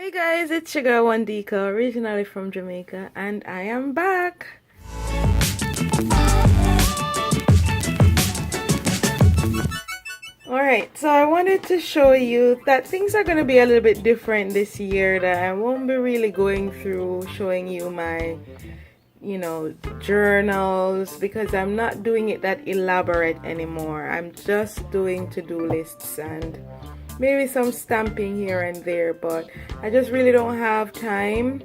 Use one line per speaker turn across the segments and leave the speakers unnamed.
Hey guys, it's your girl Wandika, originally from Jamaica, and I am back. Alright, so I wanted to show you that things are going to be a little bit different this year, that I won't be really going through showing you my journals, because I'm not doing it that elaborate anymore. I'm just doing to-do lists and maybe some stamping here and there, but I just really don't have time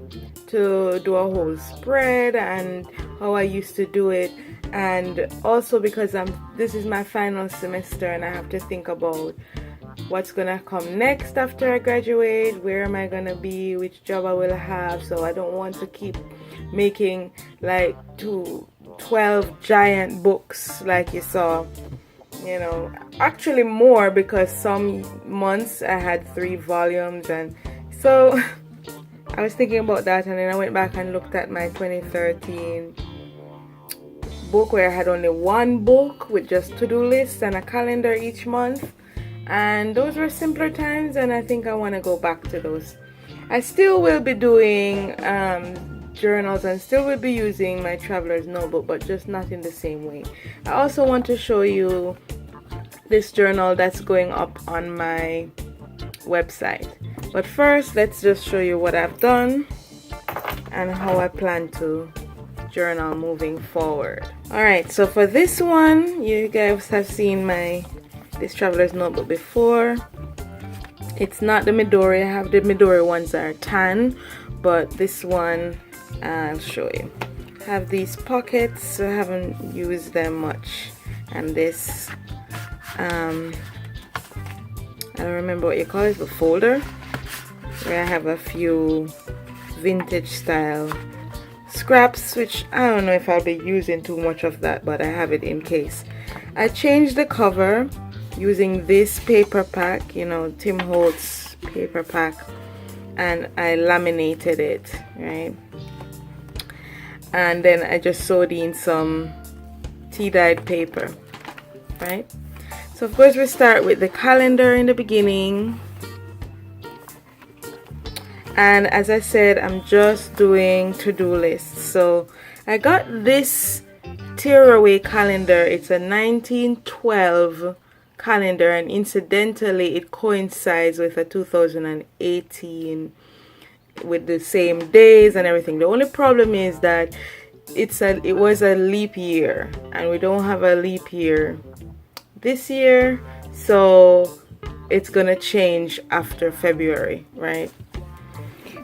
to do a whole spread and how I used to do it. And also because this is my final semester and I have to think about what's gonna come next after I graduate, where am I gonna be, which job I will have. So I don't want to keep making like 12 giant books like you saw. Actually more, because some months I had 3 volumes, and so I was thinking about that, and then I went back and looked at my 2013 book where I had only 1 book with just to-do lists and a calendar each month, and those were simpler times, and I think I want to go back to those. I still will be doing journals and still will be using my traveler's notebook, but just not in the same way. I also want to show you this journal that's going up on my website, but first let's just show you what I've done and how I plan to journal moving forward. Alright, so for this one, you guys have seen this traveler's notebook before. It's not the Midori. I have the Midori ones that are tan, but this one I'll show you. I have these pockets, so I haven't used them much, and this I don't remember what you call it, the folder, where I have a few vintage style scraps, which I don't know if I'll be using too much of that, but I have it in case. I changed the cover using this paper pack, Tim Holtz paper pack, and I laminated it, right? And then I just sewed in some tea-dyed paper, right? So of course we start with the calendar in the beginning, and as I said, I'm just doing to-do lists. So I got this tearaway calendar. It's a 1912 calendar, and incidentally it coincides with a 2018 with the same days and everything. The only problem is that it was a leap year, and we don't have a leap year this year, so it's gonna change after February, right?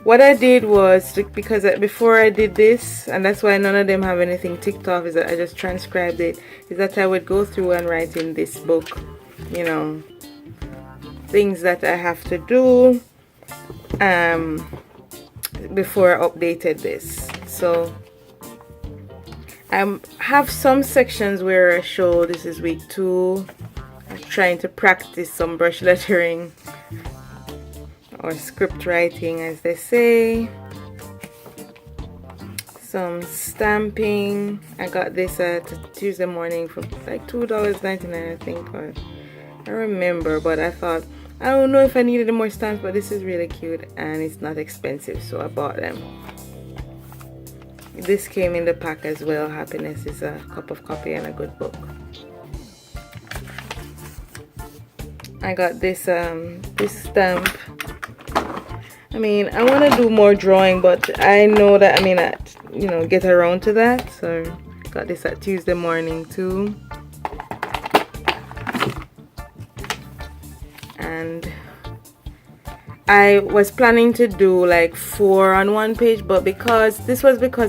What I did was, because before I did this, and that's why none of them have anything ticked off, is that I just transcribed it, is that I would go through and write in this book, things that I have to do before I updated this. So I have some sections where I show this is week 2. I'm trying to practice some brush lettering or script writing, as they say. Some stamping. I got this at Tuesday morning for like $2.99, I think, or I remember, but I thought, I don't know if I needed more stamps, but this is really cute and it's not expensive, so I bought them. This came in the pack as well. Happiness is a cup of coffee and a good book. I got this stamp. I mean, I want to do more drawing, but I know that I may not, get around to that. So got this at Tuesday morning too. And I was planning to do like 4 on one page, but because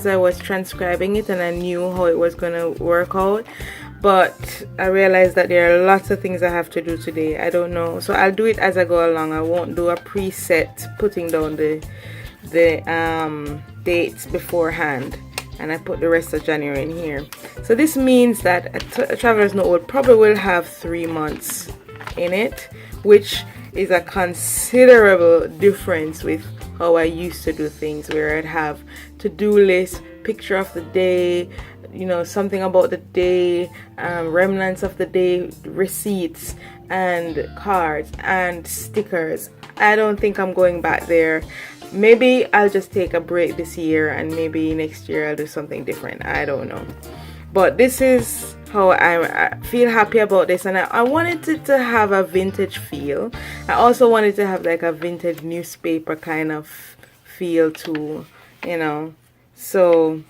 I was transcribing it and I knew how it was gonna work out, but I realized that there are lots of things I have to do today. I don't know, so I'll do it as I go along. I won't do a preset putting down the dates beforehand, and I put the rest of January in here. So this means that a traveler's notebook probably will have 3 months in it, which is a considerable difference with how I used to do things, where I'd have to-do list, picture of the day, something about the day, remnants of the day, receipts and cards and stickers. I don't think I'm going back there. maybe I'll just take a break this year, and maybe next year I'll do something different. I don't know. But this is how I feel happy about this, and I wanted it to have a vintage feel. I also wanted to have like a vintage newspaper kind of feel too, you know. So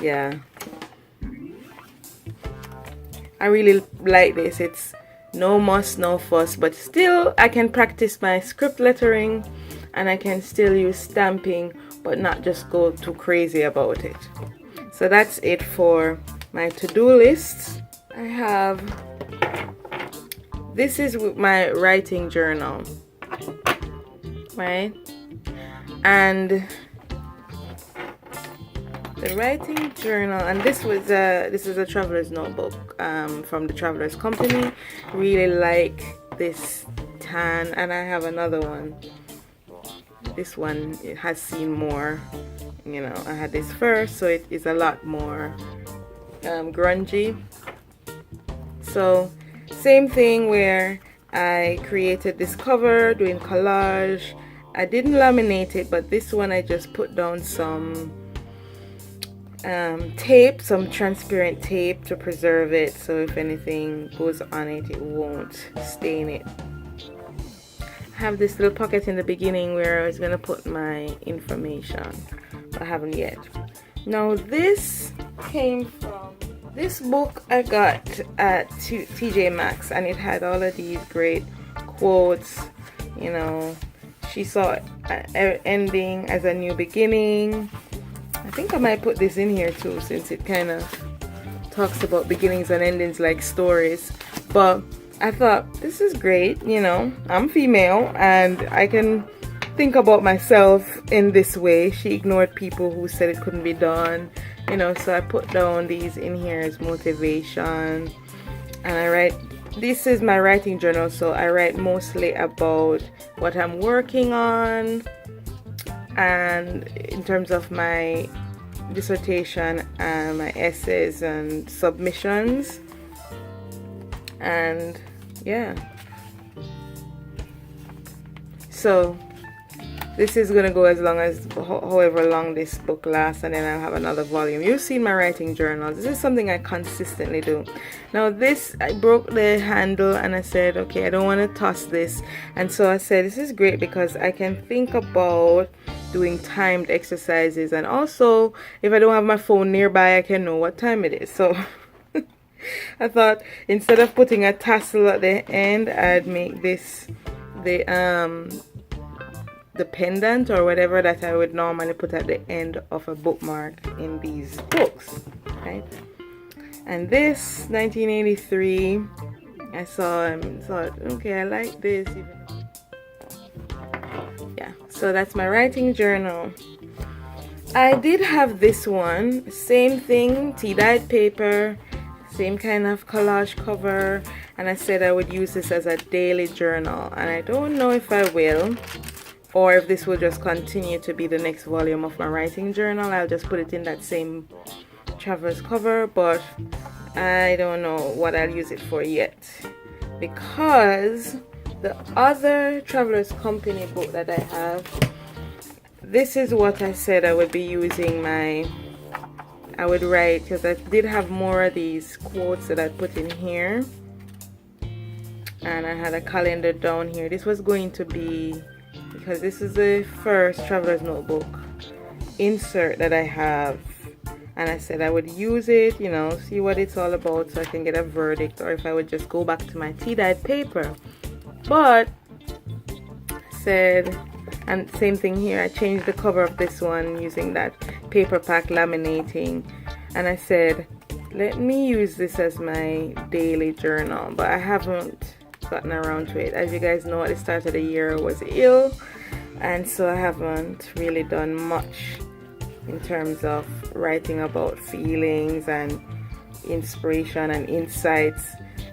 yeah, I really like this. It's no muss, no fuss, but still I can practice my script lettering, and I can still use stamping, but not just go too crazy about it. So that's it for my to-do list. I have, this is my writing journal, right? And the writing journal, and this is a traveler's notebook from the Travelers Company. Really like this tan, and I have another one. This one, it has seen more, you know. I had this first, so it is a lot more grungy. So same thing where I created this cover doing collage. I didn't laminate it, but this one I just put down some tape, some transparent tape to preserve it, so if anything goes on it, it won't stain it. I have this little pocket in the beginning where I was gonna put my information, but I haven't yet. Now this came from this book I got at TJ Maxx, and it had all of these great quotes. You know, she saw ending as a new beginning. I think I might put this in here too, since it kind of talks about beginnings and endings like stories. But I thought, this is great, you know, I'm female and I can think about myself in this way. She ignored people who said it couldn't be done, you know, so I put down these in here as motivation. And I write, this is my writing journal, so I write mostly about what I'm working on, and in terms of my dissertation and my essays and submissions. And yeah, so this is gonna go as long as however long this book lasts, and then I'll have another volume. You've seen my writing journal. This is something I consistently do. Now this, I broke the handle and I said, okay, I don't want to toss this, and so I said this is great because I can think about doing timed exercises, and also if I don't have my phone nearby, I can know what time it is. So I thought instead of putting a tassel at the end, I'd make this the pendant or whatever that I would normally put at the end of a bookmark in these books, right? And this 1983, I saw and thought, okay, I like this. Yeah, so that's my writing journal. I did have this one, same thing, tea-dyed paper, same kind of collage cover, and I said I would use this as a daily journal, and I don't know if I will, or if this will just continue to be the next volume of my writing journal. I'll just put it in that same Travelers cover, but I don't know what I'll use it for yet, because the other Travelers Company book that I have, this is what I said I would be using I would write, because I did have more of these quotes that I put in here, and I had a calendar down here. This was going to be, because this is the first Traveler's Notebook insert that I have, and I said I would use it, you know, see what it's all about so I can get a verdict, or if I would just go back to my tea-dyed paper. But I said, and same thing here, I changed the cover of this one using that paper pack laminating, and I said let me use this as my daily journal, but I haven't gotten around to it. As you guys know, at the start of the year I was ill, and so I haven't really done much in terms of writing about feelings and inspiration and insights,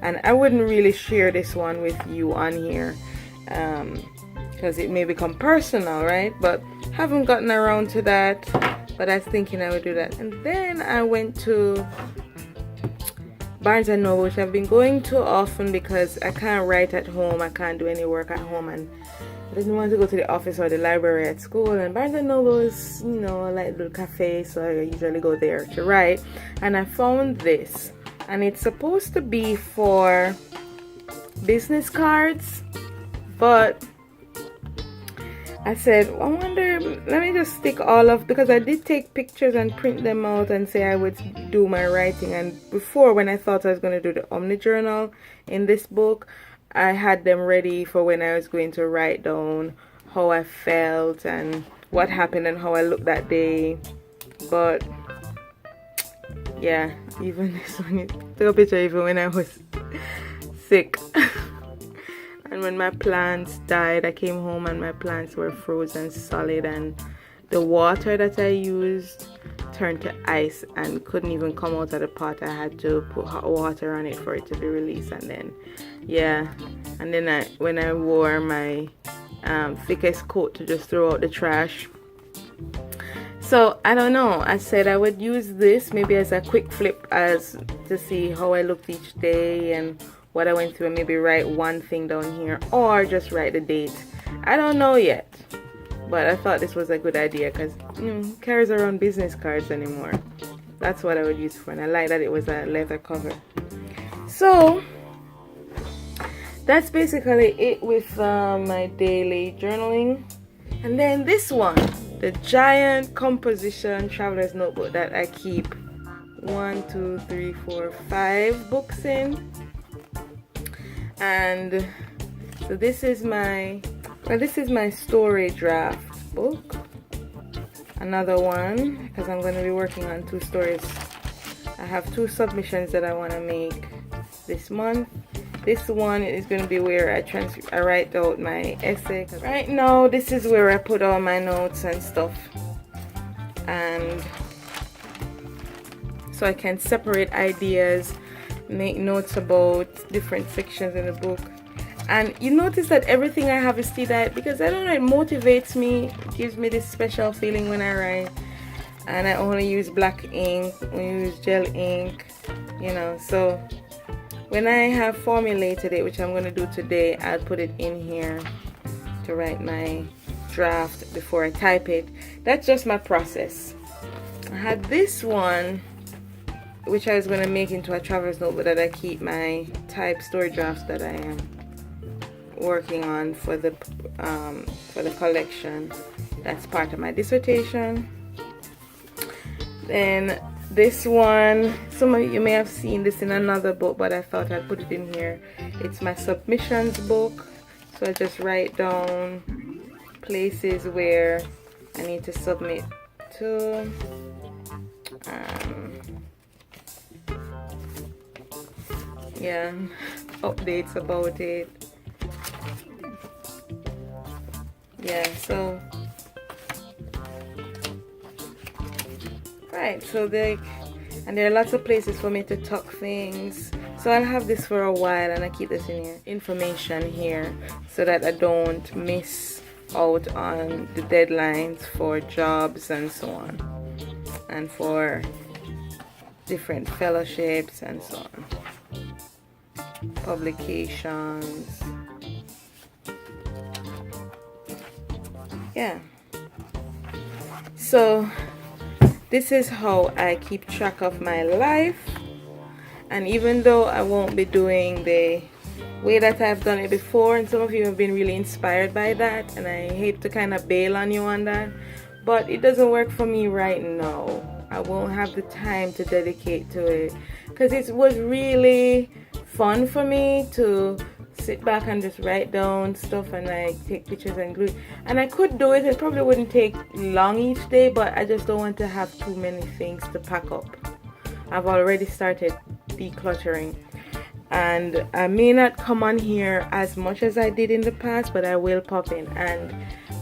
and I wouldn't really share this one with you on here because it may become personal, right? But haven't gotten around to that, but I was thinking I would do that. And then I went to Barnes & Noble, which I've been going to often because I can't write at home, I can't do any work at home, and I didn't want to go to the office or the library at school, and Barnes and Noble is, you know, like a little cafe, so I usually go there to write. And I found this, and it's supposed to be for business cards, but I said, I wonder, let me just stick all of, because I did take pictures and print them out and say I would do my writing. And before, when I thought I was going to do the Omni Journal in this book, I had them ready for when I was going to write down how I felt and what happened and how I looked that day. But yeah, even this one, took a picture even when I was sick. And when my plants died, I came home and my plants were frozen solid, and the water that I used turned to ice and couldn't even come out of the pot. I had to put hot water on it for it to be released. And then and then when I wore my thickest coat to just throw out the trash. So I don't know, I said I would use this maybe as a quick flip as to see how I looked each day and what I went through, and maybe write one thing down here or just write the date. I don't know yet, but I thought this was a good idea because who carries around business cards anymore? That's what I would use for, and I like that it was a leather cover. So that's basically it with my daily journaling. And then this one, the giant composition traveler's notebook that I keep 5 books in. And so this is my story draft book. Another one, because I'm going to be working on 2 stories. I have 2 submissions that I want to make this month. This one is going to be where I write out my essay. Right now, this is where I put all my notes and stuff, and so I can separate ideas, make notes about different sections in the book. And you notice that everything I have is tea dyed, because I don't know, it motivates me, it gives me this special feeling when I write. And I only use black ink, I use gel ink, you know. So when I have formulated it, which I'm going to do today, I'll put it in here to write my draft before I type it. That's just my process. I had this one, which I was going to make into a traveler's notebook that I keep my type story drafts that I am working on for the collection. That's part of my dissertation. Then this one, some of you may have seen this in another book, but I thought I'd put it in here. It's my submissions book. So I just write down places where I need to submit to. Yeah, updates about it. Yeah, so right, so there are lots of places for me to tuck things. So I'll have this for a while, and I keep this in here, information here, so that I don't miss out on the deadlines for jobs and so on, and for different fellowships and so on, publications. Yeah, so this is how I keep track of my life. And even though I won't be doing the way that I've done it before, and some of you have been really inspired by that, and I hate to kind of bail on you on that, but it doesn't work for me right now. I won't have the time to dedicate to it, because it was really fun for me to sit back and just write down stuff and like take pictures and glue. And I could do it, it probably wouldn't take long each day, but I just don't want to have too many things to pack up. I've already started decluttering, and I may not come on here as much as I did in the past, but I will pop in. And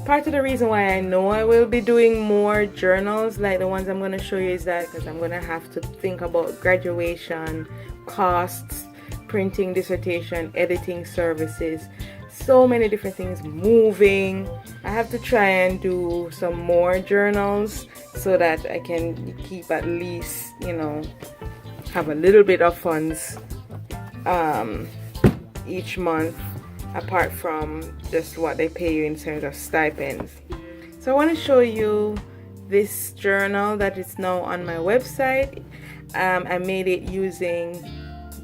part of the reason why I know I will be doing more journals like the ones I'm going to show you is that because I'm going to have to think about graduation, costs, printing, dissertation, editing services, so many different things, moving. I have to try and do some more journals so that I can keep at least, you know, have a little bit of funds each month apart from just what they pay you in terms of stipends. So I want to show you this journal that is now on my website. I made it using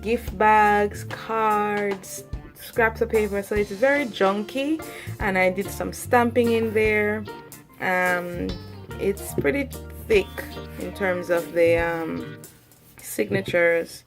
gift bags, cards, scraps of paper, so it's very junky, and I did some stamping in there. It's pretty thick in terms of the signatures.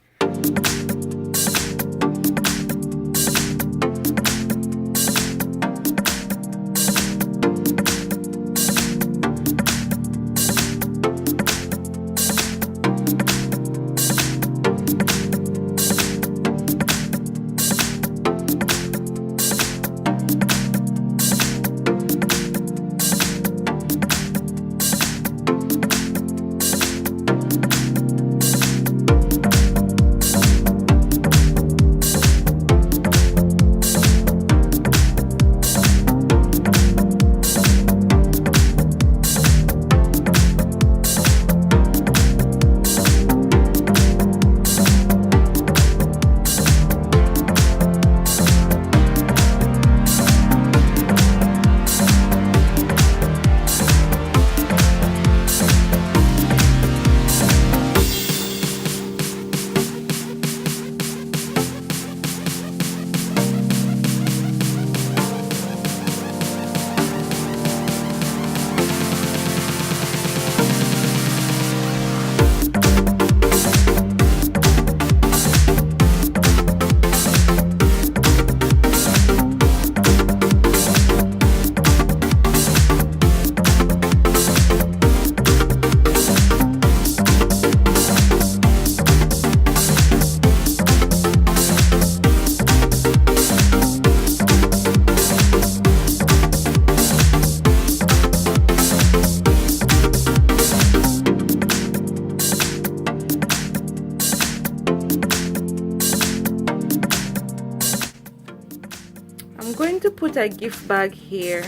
I'm going to put a gift bag here,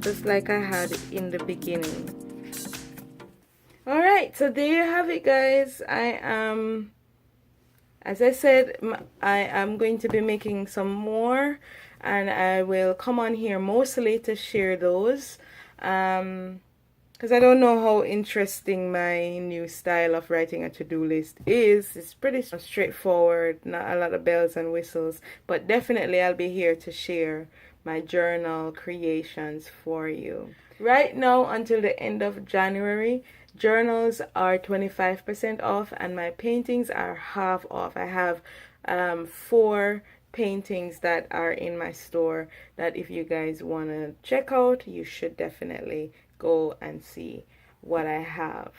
just like I had in the beginning. Alright, so there you have it, guys. As I said, I am going to be making some more, and I will come on here mostly to share those. Because I don't know how interesting my new style of writing a to-do list is. It's pretty straightforward, not a lot of bells and whistles, but definitely I'll be here to share my journal creations for you. Right now, until the end of January, journals are 25% off and my paintings are half off. I have 4 paintings that are in my store that if you guys want to check out, you should definitely go and see what I have.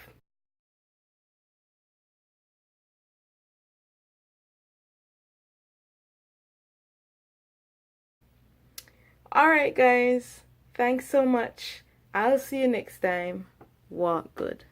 Alright guys, thanks so much. I'll see you next time. Walk good.